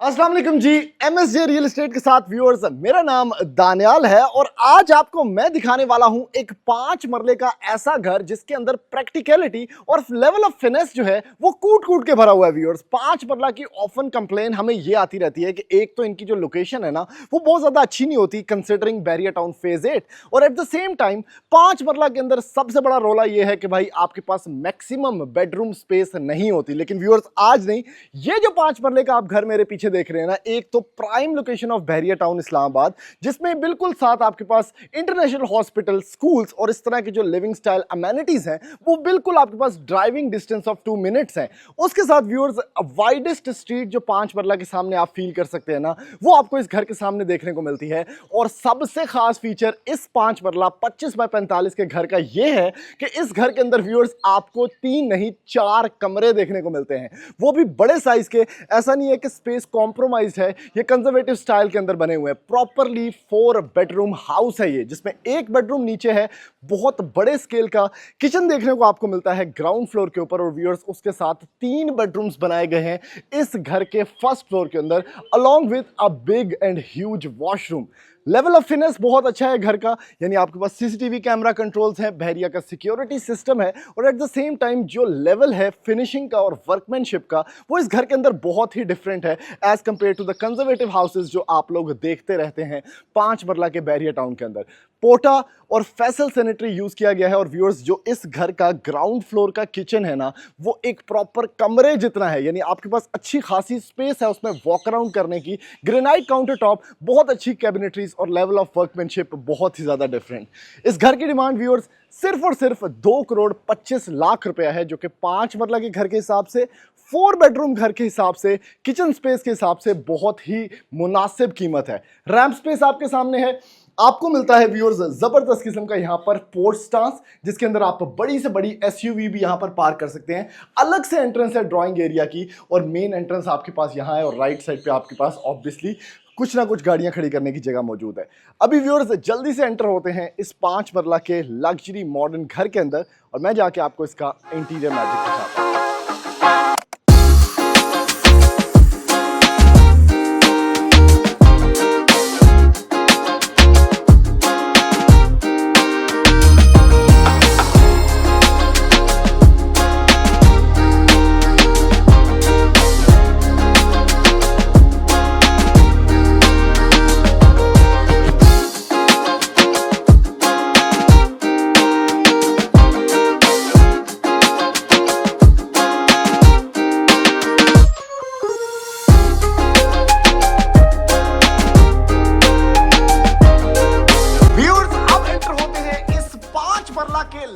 अस्सलाम वालेकुम जी। MSJ real estate के साथ व्यूअर्स, मेरा नाम दानियाल है और आज आपको मैं दिखाने वाला हूं एक 5 मरले का ऐसा घर जिसके अंदर प्रैक्टिकलिटी और लेवल ऑफ फिनेस जो है वो कूट कूट के भरा हुआ है। व्यूअर्स, 5 मरला की ऑफन कंप्लेन हमें ये आती रहती है कि एक तो इनकी जो लोकेशन है ना वो बहुत ज्यादा अच्छी नहीं होती कंसिडरिंग बैरियर टाउन फेज 8, और एट द सेम टाइम 5 मरला के अंदर सबसे बड़ा रोला ये है कि भाई आपके पास मैक्सिमम बेडरूम स्पेस नहीं होती। लेकिन व्यूअर्स, आज नहीं, ये जो 5 मरले का आप घर मेरे पीछे देख रहे हैं ना, एक तो prime location of barrier town Islamabad, जिसमें बिल्कुल साथ आपके पास इंटरनेशनल हॉस्पिटल, स्कूल्स और इस तरह की जो लिविंग स्टाइल अमेनिटीज हैं वो बिल्कुल आपके पास ड्राइविंग डिस्टेंस ऑफ 2 मिनट्स हैं। उसके साथ व्यूअर्स, वाइडेस्ट स्ट्रीट जो 5 मरला के सामने आप फील कर सकते हैं ना, वो आपको इस घर के सामने देखने को मिलती है। और सबसे खास फीचर इस 5 मरला 25 बाय 45 के घर का यह है कि इस घर के अंदर व्यूअर्स आपको 3 नहीं 4 कमरे देखने को मिलते हैं, वो भी बड़े साइज के। ऐसा नहीं है कि स्पेस कॉम्प्रोमाइज है, ये कंजर्वेटिव स्टाइल के अंदर बने हुए हैं। प्रॉपरली 4 बेडरूम हाउस है ये, जिसमें एक बेडरूम नीचे है, बहुत बड़े स्केल का किचन देखने को आपको मिलता है ग्राउंड फ्लोर के ऊपर। और व्यूअर्स, उसके साथ 3 बेडरूम्स बनाए गए हैं इस घर के फर्स्ट फ्लोर के अंदर, along with a big and huge washroom. Level of finesse बहुत अच्छा है घर का, यानी आपके पास सीसीटीवी कैमरा कंट्रोल्स है, बहरिया का सिक्योरिटी सिस्टम है, और एट द सेम टाइम जो लेवल है फिनिशिंग का और वर्कमैनशिप का वो इस घर के अंदर बहुत ही डिफरेंट है as compare to the conservative houses जो आप लोग देखते रहते हैं 5 मरला के बैरियर टाउन के अंदर। पोटा और फैसल सैनिटरी यूज किया गया है। और व्यूअर्स, जो इस घर का ग्राउंड फ्लोर का किचन है ना, वो एक प्रॉपर कमरे जितना है, यानी आपके पास अच्छी खासी स्पेस है उसमें वॉक अराउंड करने की। ग्रेनाइट काउंटर टॉप, बहुत अच्छी कैबिनेटरीज और लेवल ऑफ वर्कमैनशिप बहुत ही ज्यादा डिफरेंट। इस घर की डिमांड व्यूअर्स सिर्फ और सिर्फ 2 करोड़ 25 लाख रुपया है, जो कि 5 मरला के घर के हिसाब से, 4 बेडरूम घर के हिसाब से, किचन स्पेस के हिसाब से बहुत ही मुनासिब कीमत है। रैम्प स्पेस आपके सामने है, आपको मिलता है व्यूअर्स जबरदस्त किस्म का यहां पर पोर्च स्टांस, जिसके अंदर आप बड़ी से बड़ी एसयूवी भी यहां पर पार्क कर सकते हैं। अलग से एंट्रेंस है ड्राइंग एरिया की, और मेन एंट्रेंस आपके पास यहां है, और राइट साइड पे आपके पास ऑब्वियसली कुछ ना कुछ गाड़ियां खड़ी करने की जगह मौजूद है। अभी व्यूअर्स, जल्दी से एंटर होते हैं इस 5 मरला के लग्जरी मॉडर्न घर के अंदर, और मैं जाके आपको इसका इंटीरियर मैजिक दिखाता हूं।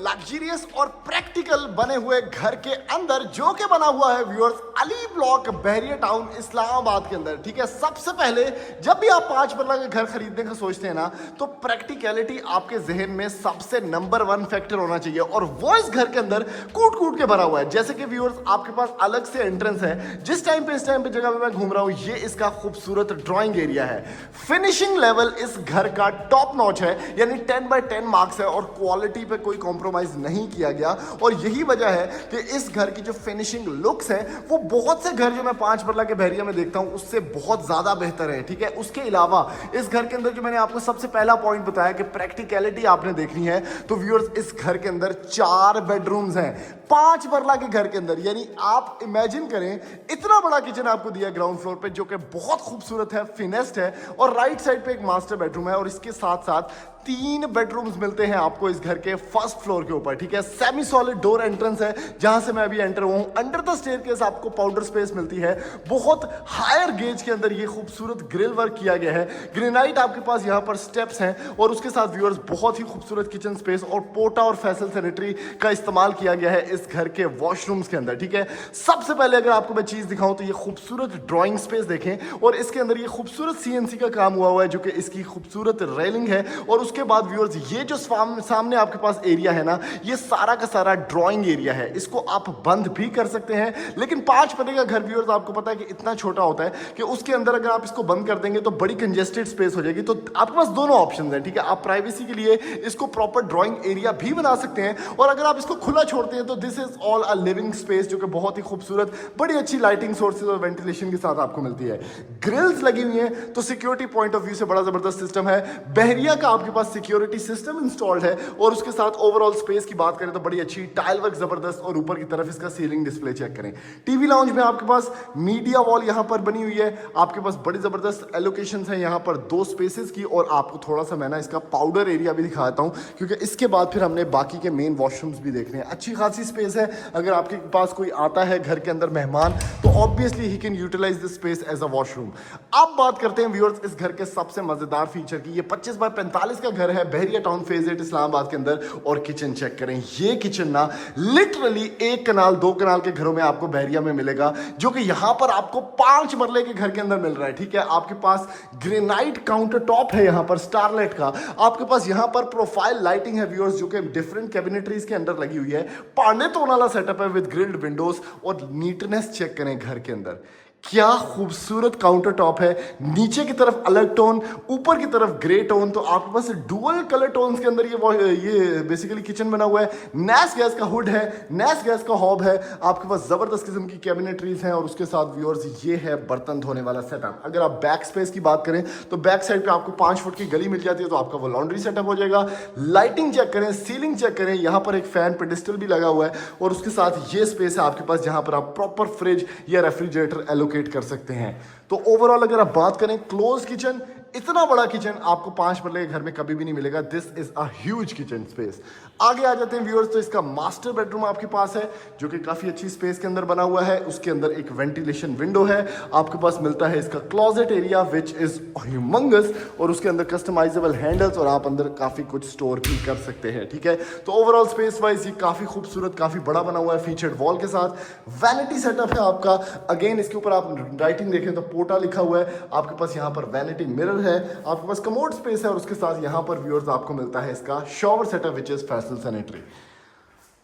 लग्जरियस और प्रैक्टिकल बने हुए घर के अंदर, जो कि बना हुआ है viewers Ali block barrier town Islamabad के अंदर। ठीक है, सबसे पहले जब भी आप 5 मरला का घर खरीदने का सोचते हैं ना, तो प्रैक्टिकलिटी आपके जहन में सबसे नंबर 1 फैक्टर होना चाहिए, और वो इस घर के अंदर कूट कूट के भरा हुआ है। जैसे कि व्यूअर्स, आपके पास अलग से एंट्रेंस है। जिस टाइम पे इस टाइम पे जगह पे मैं घूम रहा हूं, ये इसका खूबसूरत ड्राइंग एरिया है। फिनिशिंग लेवल इस घर का टॉप नॉच है, यानी 10 बाय 10 मार्क्स है, और क्वालिटी पे कोई कॉम्प्रोमाइज नहीं किया गया। और यही वजह है कि इस घर की जो फिनिशिंग लुक्स हैं वो बहुत से घर जो मैं 5 मरला के बहरिया में देखता हूं उससे बहुत ज्यादा बेहतर है। ठीक है, उसके अलावा इस घर के अंदर जो मैंने आपको सबसे पहला पॉइंट बताया कि प्रैक्टिकलिटी आपने देखनी है, तो व्यूअर्स, इस घर के अंदर 4 बेडरूम्स हैं 5 मरला के घर के अंदर। यानी आप इमेजिन करें, इतना बड़ा किचन आपको दिया ग्राउंड फ्लोर पे, जो कि बहुत खूबसूरत है, फिनेस्ड है, और राइट साइड पे एक मास्टर बेडरूम है, और इसके साथ साथ 3 बेडरूम्स मिलते हैं आपको इस घर के फर्स्ट फ्लोर के ऊपर। ठीक है, सेमी सॉलिड डोर एंट्रेंस है जहां से मैं अभी एंटर हुआ हूं। अंडर द स्टेयरकेस आपको पाउडर स्पेस मिलती है। बहुत हायर गेज के अंदर ये खूबसूरत ग्रिल वर्क किया गया है। ग्रेनाइट आपके पास यहां पर स्टेप्स हैं, और उसके साथ व्यूअर्स बहुत ही खूबसूरत किचन स्पेस और पोटा और फैसल सैनिटरी का इस्तेमाल किया गया है इस घर के वॉशरूम्स के अंदर। ठीक है, सबसे पहले अगर आपको मैं चीज दिखाऊं तो ये खूबसूरत ड्राइंग स्पेस देखें, और इसके अंदर ये खूबसूरत सीएनसी का काम हुआ है, जो कि इसकी खूबसूरत रेलिंग है। और उसके बाद व्यूअर्स, ये जो सामने आपके पास एरिया है ना, ये सारा का सारा ड्राइंग ड्राइंग एरिया है, इसको आप बंद भी कर सकते हैं। लेकिन 5 मरले का घर व्यूअर्स आपको पता है कि इतना छोटा होता है कि उसके अंदर अगर आप इसको बंद कर देंगे तो बड़ी कंजेस्टेड स्पेस हो जाएगी। तो आपके पास दोनों ऑप्शन हैं, ठीक है। आप प्राइवेसी के लिए इसको प्रॉपर ड्राइंग एरिया भी बना सकते हैं, और अगर आप इसको खुला छोड़ते हैं तो this is all a living space, जो कि बहुत ही खूबसूरत, बड़ी अच्छी लाइटिंग सोर्सेज और वेंटिलेशन के साथ आपको मिलती है। ग्रिल्स लगी हुई हैं, तो सिक्योरिटी पॉइंट ऑफ व्यू से बड़ा जबरदस्त सिस्टम है। बहरिया का आपके पास सिक्योरिटी सिस्टम इंस्टॉल्ड है, और उसके साथ ओवरऑल स्पेस की बात करें तो बड़ी अच्छी टाइल वर्क जबरदस्त, और ऊपर की तरफ इसका सीलिंग डिस्प्ले चेक करें। टीवी लाउंज में आपके पास मीडिया वॉल यहां पर बनी हुई है, आपके पास बड़ी जबरदस्त एलोकेशंस है यहां पर 2 स्पेसेस की। और आपको थोड़ा सा मैं ना इसका पाउडर एरिया भी दिखाता हूं, क्योंकि इसके बाद फिर हमने बाकी के मेन वॉशरूम्स भी देखने हैं। अच्छी खासी स्पेस है, अगर आपके पास कोई आता है घर के अंदर मेहमान, तो obviously he can utilize this space as a washroom. अब बात करते हैं व्यूअर्स इस घर के सबसे मजेदार फीचर की। ये 25 बाय 45 का घर है बहरिया टाउन फेज 8 इस्लामाबाद के अंदर, और किचन चेक करें। ये किचन ना लिटरली 1 कनाल 2 कनाल के घरों में आपको बहरिया में मिलेगा, जो कि यहां पर आपको 5 मरले के घर के अंदर मिल रहा है, ठीक है। आपके पास ग्रेनाइट काउंटर टॉप है यहां पर स्टारलाइट का, आपके पास यहां पर प्रोफाइल लाइटिंग है व्यूअर्स, जो कि डिफरेंट कैबिनेटरीज के अंदर लगी हुई है। पाने तो वाला सेटअप है विद ग्रिल्ड विंडोज, और नीटनेस चेक करें घर के अंदर, क्या खूबसूरत काउंटर टॉप है। नीचे की तरफ अलग टोन, ऊपर की तरफ ग्रे टोन, तो आपके पास डुअल कलर टोन्स के अंदर ये बेसिकली किचन बना हुआ है। नैस गैस का हुड है, नैस गैस का हॉब है, आपके पास जबरदस्त किस्म की कैबिनेटरीज हैं, और उसके साथ व्यूअर्स ये है बर्तन धोने वाला सेटअप। अगर आप बैक स्पेस की बात करें तो बैक साइड पे आपको 5 फुट की गली मिल जाती है, तो आपका वो लॉन्ड्री सेटअप हो जाएगा। लाइटिंग चेक करें, सीलिंग चेक करें, यहां पर एक फैन पेडिस्टल भी लगा हुआ है, और उसके साथ ये स्पेस है आपके पास जहां पर आप प्रॉपर फ्रिज या रेफ्रिजरेटर एलोकेट कर सकते हैं। तो ओवरऑल अगर आप बात करें क्लोज किचन, इतना बड़ा किचन आपको 5 मरले के घर में कभी भी नहीं मिलेगा। This is a huge kitchen space. आगे आ जाते हैं व्यूअर्स, तो इसका मास्टर बेडरूम आपके पास है, जो कि काफी अच्छी स्पेस के अंदर बना हुआ है। उसके अंदर एक वेंटिलेशन विंडो है, आपके पास मिलता है इसका closet area which is humongous, और उसके अंदर कस्टमाइजेबल हैंडल्स, और आप अंदर काफी कुछ स्टोर भी कर सकते हैं, ठीक है। तो ओवरऑल स्पेस वाइज ये काफी खूबसूरत, काफी बड़ा बना हुआ है, फीचर्ड वॉल के साथ। वैनिटी सेटअप है आपका, अगेन इसके ऊपर आप राइटिंग देखें तो पोटा लिखा हुआ है। आपके पास यहाँ पर वैनिटी मिरर है, आपके पास कमोड स्पेस है, और उसके साथ यहाँ पर व्यूअर्स आपको मिलता है इसका shower setup which is Faisal sanitary.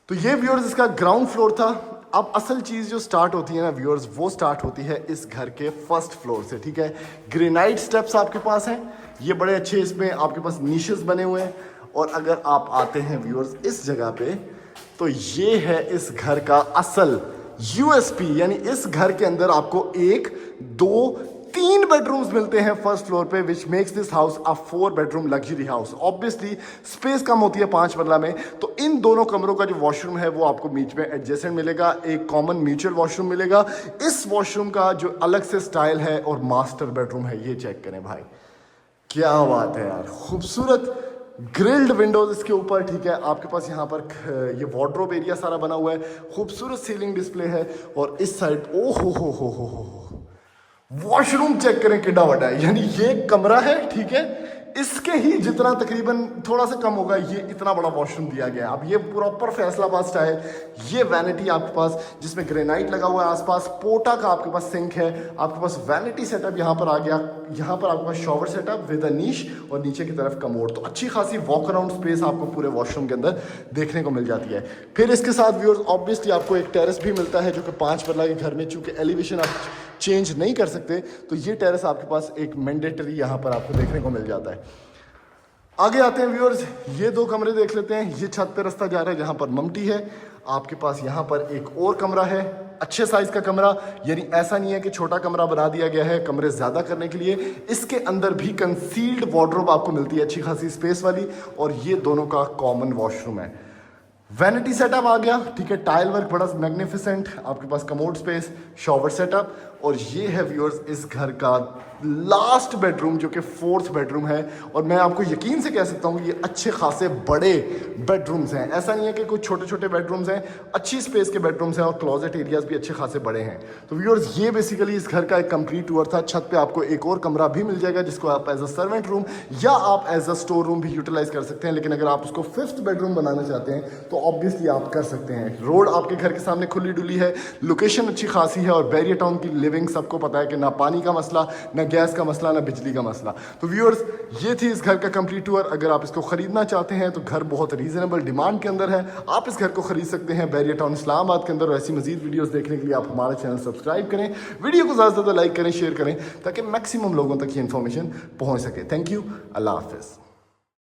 तो ये व्यूअर्स इसका ग्राउंड फ्लोर था। अब असल चीज जो स्टार्ट होती है ना व्यूअर्स, वो स्टार्ट होती है इस घर के फर्स्ट फ्लोर से, ठीक है। ग्रेनाइट स्टेप्स आपके पास हैं, ये बड़े अच्छे, इसमें आपके पास नीशेस बने हुए हैं। और अगर आप आते हैं व्यूअर्स इस जगह पे, तो ये है इस घर का असल यूएसपी, यानी इस घर के अंदर आपको 1 2 3 बेडरूम्स मिलते हैं फर्स्ट फ्लोर पे, which makes this house a 4 bedroom luxury house. Obviously space कम होती है 5 मरला में, तो इन दोनों कमरों का जो वॉशरूम है वो आपको बीच में एडजेसेंट मिलेगा, एक कॉमन म्यूचुअल वॉशरूम मिलेगा। इस वॉशरूम का जो अलग से स्टाइल है और मास्टर बेडरूम है, ये चेक करें भाई, क्या बात है यार, खूबसूरत ग्रिल्ड विंडोज इसके ऊपर, ठीक है। आपके पास यहाँ पर ये वार्डरोब एरिया सारा बना हुआ है, खूबसूरत सीलिंग डिस्प्ले है, और इस साइड ओ हो वॉशरूम चेक करें कितना बड़ा है, यानी ये कमरा है, ठीक है, इसके ही जितना तकरीबन थोड़ा सा कम होगा, ये इतना बड़ा वॉशरूम दिया गया है। अब ये प्रॉपर फैसलाबाद स्टाइल, ये वैनिटी आपके पास जिसमें ग्रेनाइट लगा हुआ है, आसपास पोटा का आपके पास सिंक है, आपके पास वैनिटी सेटअप यहाँ पर आ गया, यहाँ पर आपके पास शॉवर सेटअप विद अ नीश, और नीचे की तरफ कमोड। तो अच्छी खासी वॉक अराउंड स्पेस आपको पूरे वॉशरूम के अंदर देखने को मिल जाती है। फिर इसके साथ व्यूअर्स ऑब्वियसली आपको एक टेरेस भी मिलता है, जो कि 5 मरला के घर में चूंकि एलिवेशन आप चेंज नहीं कर सकते, तो ये टेरेस आपके पास एक मैंडेटरी यहाँ पर आपको देखने को मिल जाता है। आगे आते हैं व्यूअर्स, ये 2 कमरे देख लेते हैं। ये छत पे रास्ता जा रहा है जहां पर ममटी है, आपके पास यहाँ पर एक और कमरा है, अच्छे साइज का कमरा, यानी ऐसा नहीं है कि छोटा कमरा बना दिया गया है कमरे ज्यादा करने के लिए। इसके अंदर भी कंसील्ड वार्डरोब आपको मिलती है अच्छी खासी स्पेस वाली, और ये दोनों का कॉमन वॉशरूम है। वैनिटी सेटअप आ गया, ठीक है, टाइल वर्क बड़ा मैग्निफिसेंट, आपके पास कमोड स्पेस, शॉवर सेटअप, और ये है व्यूअर्स इस घर का लास्ट बेडरूम, जो कि 4th बेडरूम है। और मैं आपको यकीन से कह सकता हूँ कि ये अच्छे खासे बड़े बेडरूम्स हैं, ऐसा नहीं है कि कुछ छोटे छोटे बेडरूम्स हैं, अच्छी स्पेस के बेडरूम्स हैं, और क्लोजेट एरियाज भी अच्छे खासे बड़े हैं। तो व्यूअर्स ये बेसिकली इस घर का एक कंप्लीट टूर था। छत पे आपको एक और कमरा भी मिल जाएगा, जिसको आप एज अ सर्वेंट रूम या आप एज अ स्टोर रूम भी यूटिलाइज कर सकते हैं, लेकिन अगर आप उसको 5th बेडरूम बनाना चाहते हैं तो ऑब्वियसली आप कर सकते हैं। रोड आपके घर के सामने खुली डुली है, लोकेशन अच्छी खासी है, और बहरिया टाउन की लिविंग, सबको पता है कि ना पानी का मसला, ना गैस का मसला, ना बिजली का मसला। तो व्यूअर्स, ये थी इस घर का कंप्लीट टूर। अगर आप इसको खरीदना चाहते हैं तो घर बहुत रीजनेबल डिमांड के अंदर है, आप इस घर को खरीद सकते हैं बैरियर टाउन इस्लामाबाद के अंदर। और ऐसी मजीद वीडियोस देखने के लिए आप हमारा चैनल सब्सक्राइब करें, वीडियो को ज़्यादा से ज़्यादा लाइक करें, शेयर करें, ताकि मैक्सिमम लोगों तक ये इन्फॉर्मेशन पहुंच सके। थैंक यू, अल्लाह हाफिज़।